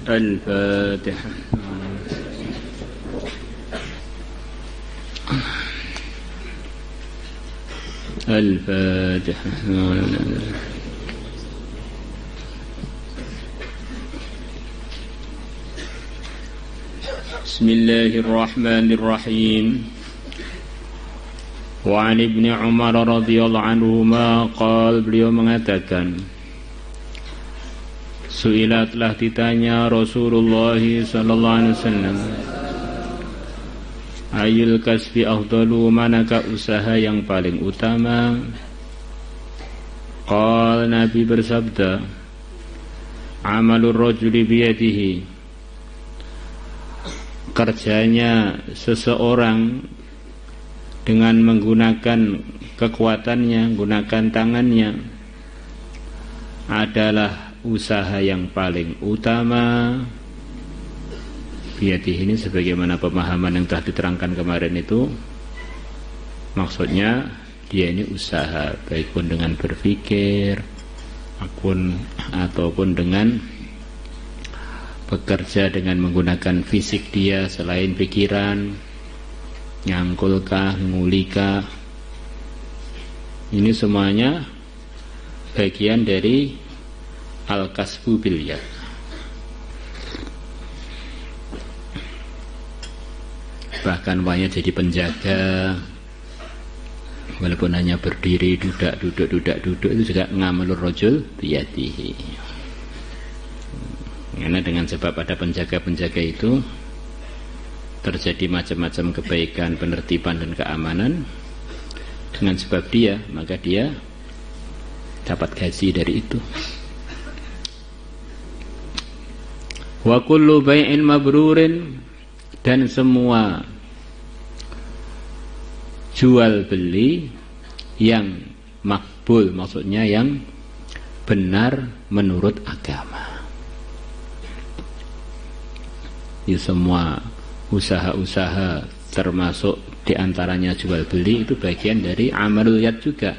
الفاتحة. الفاتحة. بسم الله الرحمن الرحيم. وعن ابن عمر radhiyallahu anhuma qala, beliau mengatakan, su'ilat, telah ditanya Rasulullah sallallahu alaihi wasallam, ayul kasbi afdalu, manakah usaha yang paling utama? Qala, Nabi bersabda, amalur rajuli biyadihi, kerjanya seseorang dengan menggunakan kekuatannya, menggunakan tangannya, adalah usaha yang paling utama. Biyadih ini sebagaimana pemahaman yang telah diterangkan kemarin itu, maksudnya dia ini usaha, baik pun dengan berpikir ataupun dengan bekerja dengan menggunakan fisik dia selain pikiran, nyangkulkah, ngulikah, ini semuanya bagian dari al-kasbu bil yad. Bahkan banyak jadi penjaga, walaupun hanya berdiri duduk itu juga ngamalur rajul biyadihi. Karena dengan sebab ada penjaga-penjaga itu terjadi macam-macam kebaikan, penertiban dan keamanan. Dengan sebab dia, maka dia dapat gaji dari itu. Wa kullu bai'in mabrurin, dan semua jual beli yang makbul, maksudnya yang benar menurut agama. Ya, semua usaha-usaha termasuk diantaranya jual beli itu bagian dari amalul yad juga.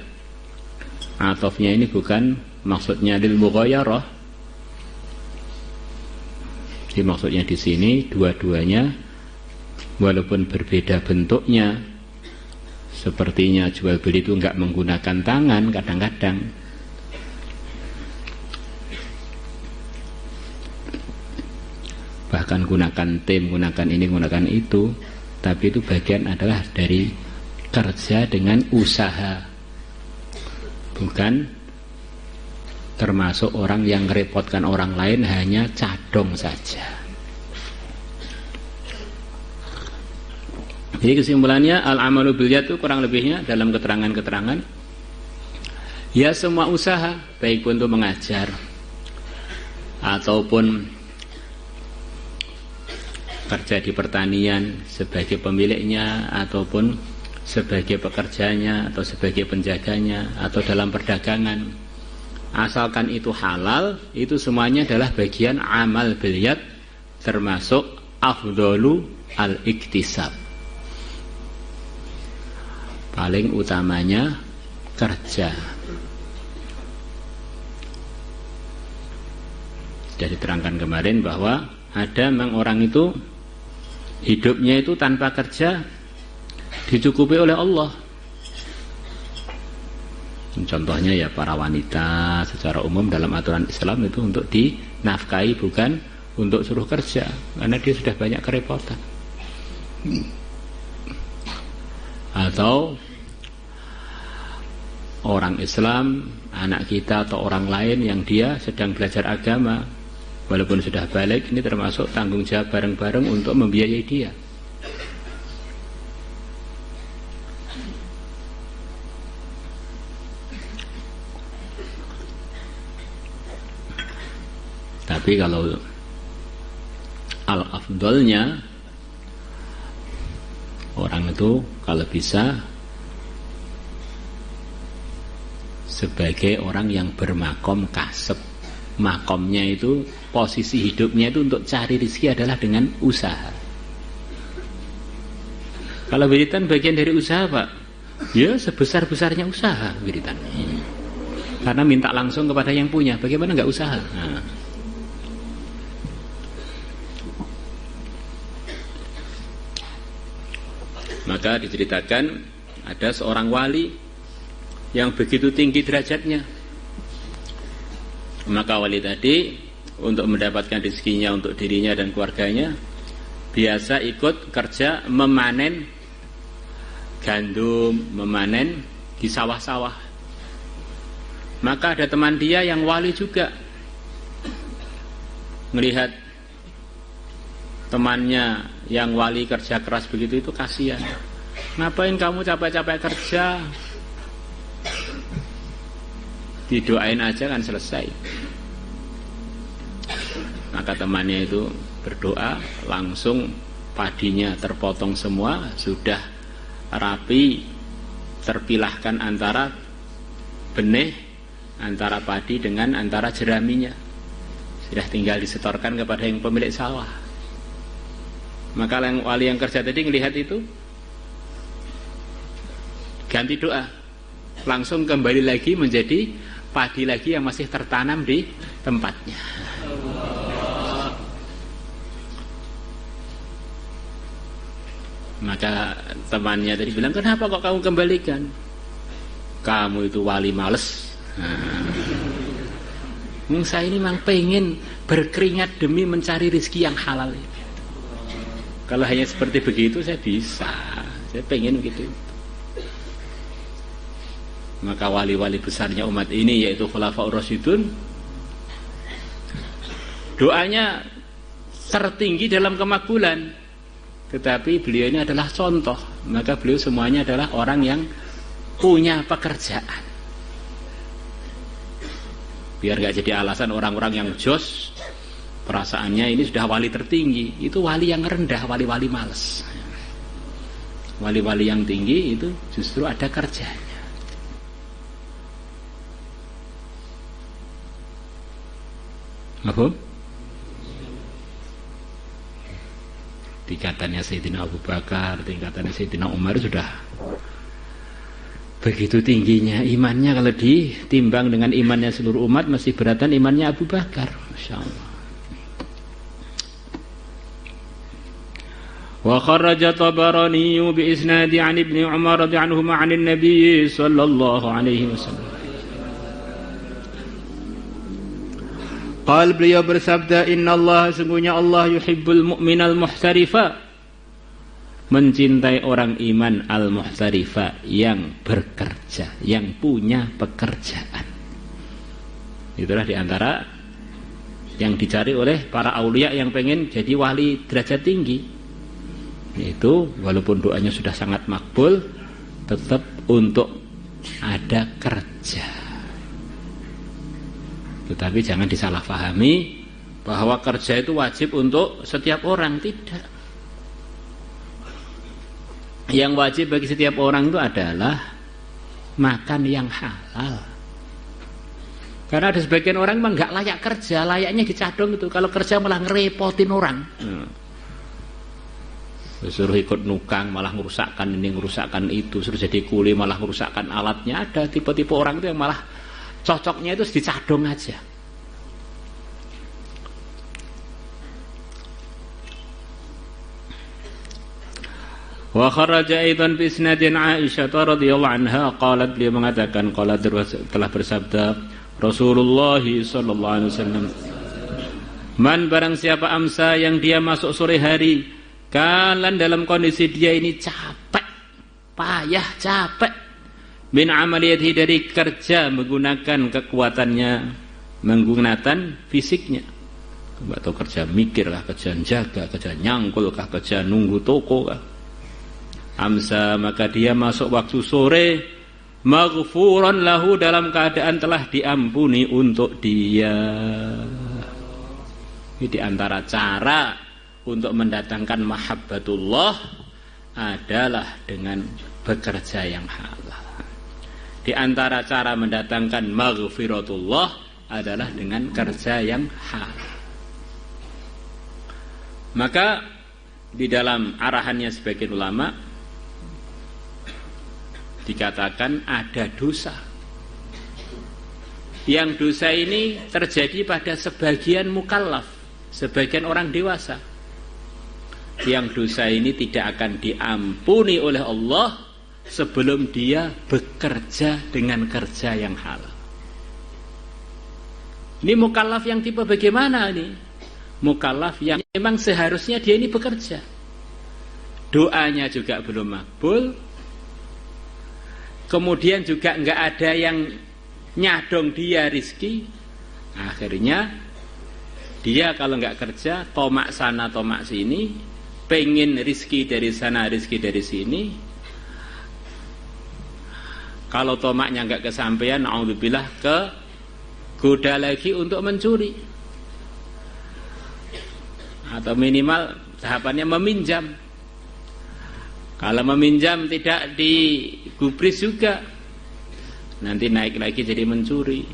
Atofnya ini bukan maksudnya lil mughayarah. Jadi maksudnya di sini dua-duanya walaupun berbeda bentuknya, sepertinya jual beli itu enggak menggunakan tangan kadang-kadang, bahkan gunakan tim, gunakan ini, gunakan itu, tapi itu bagian adalah dari kerja dengan usaha, bukan termasuk orang yang merepotkan orang lain, hanya cadong saja. Jadi kesimpulannya, al-amalu bil yad itu kurang lebihnya dalam keterangan-keterangan, ya semua usaha, baik pun untuk mengajar ataupun kerja di pertanian sebagai pemiliknya, ataupun sebagai pekerjanya, atau sebagai penjaganya, atau dalam perdagangan, asalkan itu halal, itu semuanya adalah bagian amal bil yad, termasuk afdalu al-iktisab, paling utamanya kerja. Sudah diterangkan kemarin bahwa ada memang orang itu hidupnya itu tanpa kerja dicukupi oleh Allah. Contohnya ya para wanita secara umum dalam aturan Islam itu untuk dinafkahi, bukan untuk suruh kerja, karena dia sudah banyak kerepotan. Atau orang Islam, anak kita atau orang lain yang dia sedang belajar agama, walaupun sudah balik, ini termasuk tanggung jawab bareng-bareng untuk membiayai dia. Tapi kalau al-afdolnya, orang itu kalau bisa sebagai orang yang bermakom kasab. Makomnya itu, posisi hidupnya itu untuk cari rezeki adalah dengan usaha. Kalau wiridan bagian dari usaha, Pak, ya sebesar-besarnya usaha wiridan. Karena minta langsung kepada yang punya, bagaimana enggak usaha? Nah. Maka diceritakan ada seorang wali yang begitu tinggi derajatnya. Maka wali tadi untuk mendapatkan rezekinya untuk dirinya dan keluarganya biasa ikut kerja memanen gandum, memanen di sawah-sawah. Maka ada teman dia yang wali juga, melihat temannya yang wali kerja keras begitu, itu kasihan. Ngapain kamu capek-capek kerja? Didoain aja kan selesai. Maka temannya itu berdoa, langsung padinya terpotong semua, sudah rapi, terpilahkan antara benih, antara padi dengan antara jeraminya. Sudah tinggal disetorkan kepada yang pemilik sawah. Maka yang wali yang kerja tadi melihat itu, ganti doa, langsung kembali lagi menjadi padi lagi yang masih tertanam di tempatnya. Maka temannya tadi bilang, kenapa kok kamu kembalikan? Kamu itu wali males. Saya ini memang pengen berkeringat demi mencari rezeki yang halal. Kalau hanya seperti begitu saya bisa, saya pengen gitu. Maka wali-wali besarnya umat ini, yaitu Khulafaur Rasyidun, doanya tertinggi dalam kemakbulan. Tetapi beliau ini adalah contoh. Maka beliau semuanya adalah orang yang punya pekerjaan. Biar gak jadi alasan orang-orang yang jos, perasaannya ini sudah wali tertinggi. Itu wali yang rendah, wali-wali males. Wali-wali yang tinggi itu justru ada kerjanya. Apa? Tingkatannya Sayyidina Abu Bakar, tingkatannya Sayyidina Umar sudah begitu tingginya imannya. Kalau ditimbang dengan imannya seluruh umat, masih beratan imannya Abu Bakar. Masya Allah. Wa kharraja Tabarani bi isnadi an Ibnu Umar radhiyallahu anhu an Nabi sallallahu alaihi wasallam. Qal, beliau bersabda, Inna Allah, sungguhnya Allah yuhibbul mu'minal muhtarifa, mencintai orang iman al-muhtarifa, yang bekerja, yang punya pekerjaan. Itulah diantara yang dicari oleh para aulia yang pengen jadi wali derajat tinggi. Itu walaupun doanya sudah sangat makbul, tetap untuk ada kerja. Tetapi jangan disalahpahami bahwa kerja itu wajib untuk setiap orang. Tidak. Yang wajib bagi setiap orang itu adalah makan yang halal. Karena ada sebagian orang memang gak layak kerja, layaknya dicadong itu. Kalau kerja malah ngerepotin orang. Suruh ikut nukang, malah ngerusakkan ini, ngerusakkan itu. Suruh jadi kuli, malah ngerusakkan alatnya. Ada tipe-tipe orang itu yang malah cocoknya itu dicadong aja. Wa kharaja aidan bi isnadin Aisyah radhiyallahu anha qalat, beliau mengatakan, qalat, telah bersabda Rasulullah sallallahu alaihi wasallam, man, barang siapa amsa, yang dia masuk sore hari, kalan dalam kondisi dia ini capek, payah, capek, min amaliyati, dari kerja, menggunakan kekuatannya, menggunakan fisiknya, atau kerja mikir kah, kerja jaga, kerja nyangkul kah, kerja nunggu toko kah. Amsa, maka dia masuk waktu sore, maghfuran lahu, dalam keadaan telah diampuni untuk dia. Ini diantara cara untuk mendatangkan mahabbatullah adalah dengan bekerja yang halal. Di antara cara mendatangkan maghfiratullah adalah dengan kerja yang halal. Maka di dalam arahannya sebagian ulama dikatakan ada dosa. Yang dosa ini terjadi pada sebagian mukallaf, sebagian orang dewasa. yang dosa ini tidak akan diampuni oleh Allah sebelum dia bekerja dengan kerja yang halal. Ini mukallaf yang tipe bagaimana ini? Mukallaf yang memang seharusnya dia ini bekerja. Doanya juga belum makbul. Kemudian juga enggak ada yang nyadong dia rizki. Akhirnya dia kalau enggak kerja, tomak sana tomak sini, pengen rizki dari sana rizki dari sini. Kalau tomaknya enggak kesampaian, naudzubillah, goda lagi untuk mencuri. Atau minimal tahapannya meminjam. Kalau meminjam tidak digubris juga, nanti naik lagi jadi mencuri.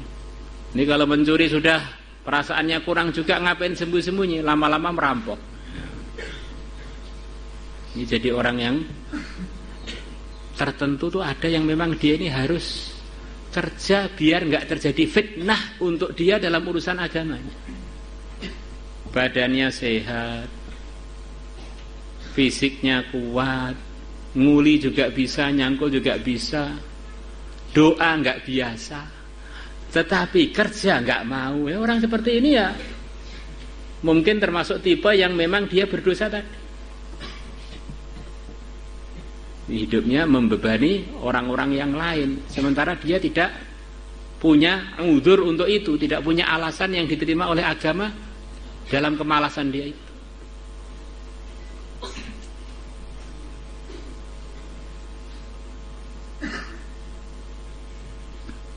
Ini kalau mencuri sudah perasaannya kurang juga, ngapain sembunyi-sembunyi, lama-lama merampok. Ini jadi orang yang tertentu tuh ada yang memang dia ini harus kerja biar nggak terjadi fitnah untuk dia dalam urusan agamanya. Badannya sehat, fisiknya kuat, nguli juga bisa, nyangkul juga bisa, doa nggak biasa, tetapi kerja nggak mau. Ya, orang seperti ini ya mungkin termasuk tipe yang memang dia berdosa tadi. Hidupnya membebani orang-orang yang lain, sementara dia tidak punya uzur untuk itu, tidak punya alasan yang diterima oleh agama dalam kemalasan dia itu.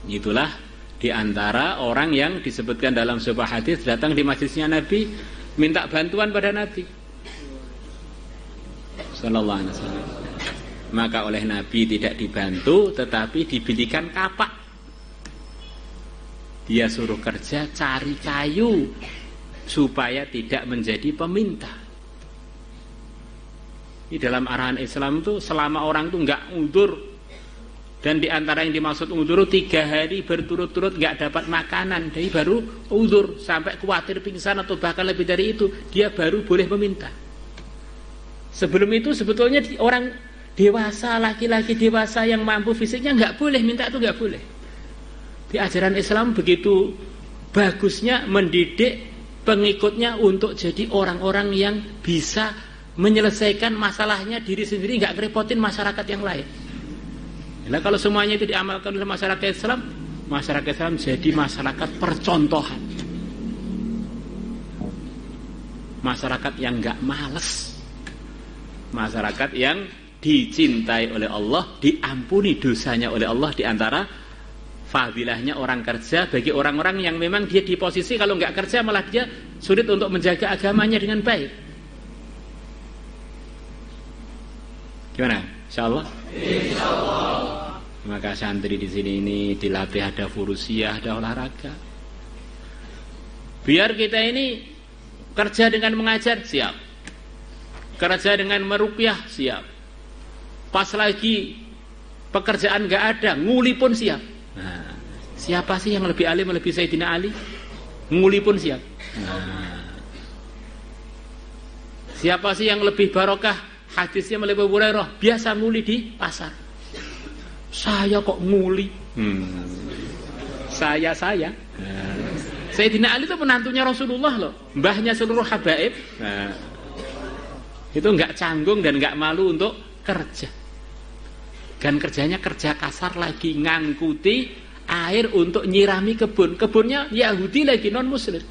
Itulah diantara orang yang disebutkan dalam sebuah hadis datang di masjidnya Nabi minta bantuan pada Nabi Sallallahu Alaihi Wasallam. Maka oleh Nabi tidak dibantu, tetapi dibelikan kapak. Dia suruh kerja cari kayu supaya tidak menjadi peminta. Di dalam arahan Islam itu selama orang itu nggak udzur, dan diantara yang dimaksud udzur 3 hari berturut-turut nggak dapat makanan, jadi baru udzur, sampai khawatir pingsan atau bahkan lebih dari itu, dia baru boleh meminta. Sebelum itu sebetulnya orang dewasa, laki-laki dewasa yang mampu fisiknya nggak boleh minta, itu nggak boleh. Di ajaran Islam begitu bagusnya mendidik pengikutnya untuk jadi orang-orang yang bisa menyelesaikan masalahnya diri sendiri, nggak ngerepotin masyarakat yang lain. Nah, kalau semuanya itu diamalkan oleh masyarakat Islam jadi masyarakat percontohan, masyarakat yang nggak malas, masyarakat yang dicintai oleh Allah, diampuni dosanya oleh Allah. Di antara fadilahnya orang kerja bagi orang-orang yang memang dia di posisi kalau nggak kerja malah dia sulit untuk menjaga agamanya dengan baik. Gimana? Insyaallah. Insyaallah. Maka santri di sini ini dilatih ada furusiah, ada olahraga. Biar kita ini kerja dengan mengajar, siap. Kerja dengan meruqyah, siap. Pas lagi pekerjaan nggak ada, nguli pun siap. Nah, siapa sih yang lebih alim lebih Sayyidina Ali? Nguli pun siap. Nah, siapa sih yang lebih barokah? Hadisnya melebihi Abu Hurairah, biasa nguli di pasar. Saya kok nguli? Saya. Sayyidina Ali itu menantunya Rasulullah loh, mbahnya seluruh habaib. Nah, itu nggak canggung dan nggak malu untuk kerja. Dan kerjanya kerja kasar lagi, ngangkuti air untuk nyirami kebun. Kebunnya Yahudi lagi, non muslim.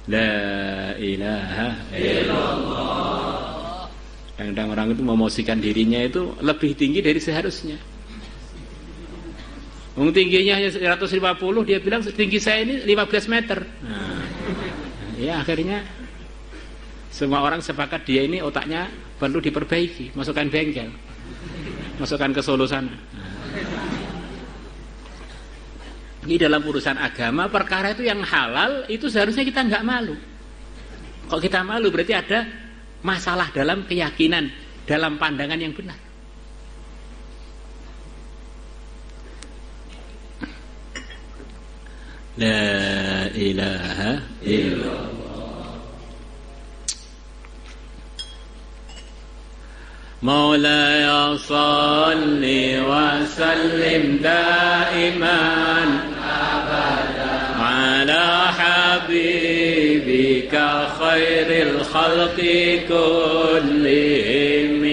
La ilaha illallah. Kadang-kadang orang itu memosisikan dirinya itu lebih tinggi dari seharusnya. Tingginya hanya 150, dia bilang tinggi saya ini 15 meter. Nah, ya akhirnya semua orang sepakat dia ini otaknya perlu diperbaiki, masukkan bengkel, masukkan ke Solo sana. Ini dalam urusan agama, perkara itu yang halal itu seharusnya kita nggak malu. Kok kita malu berarti ada masalah dalam keyakinan, dalam pandangan yang benar. La ilaha illallah. مولاي صل وسلم دائما أبدا على حبيبك خير الخلق كلهم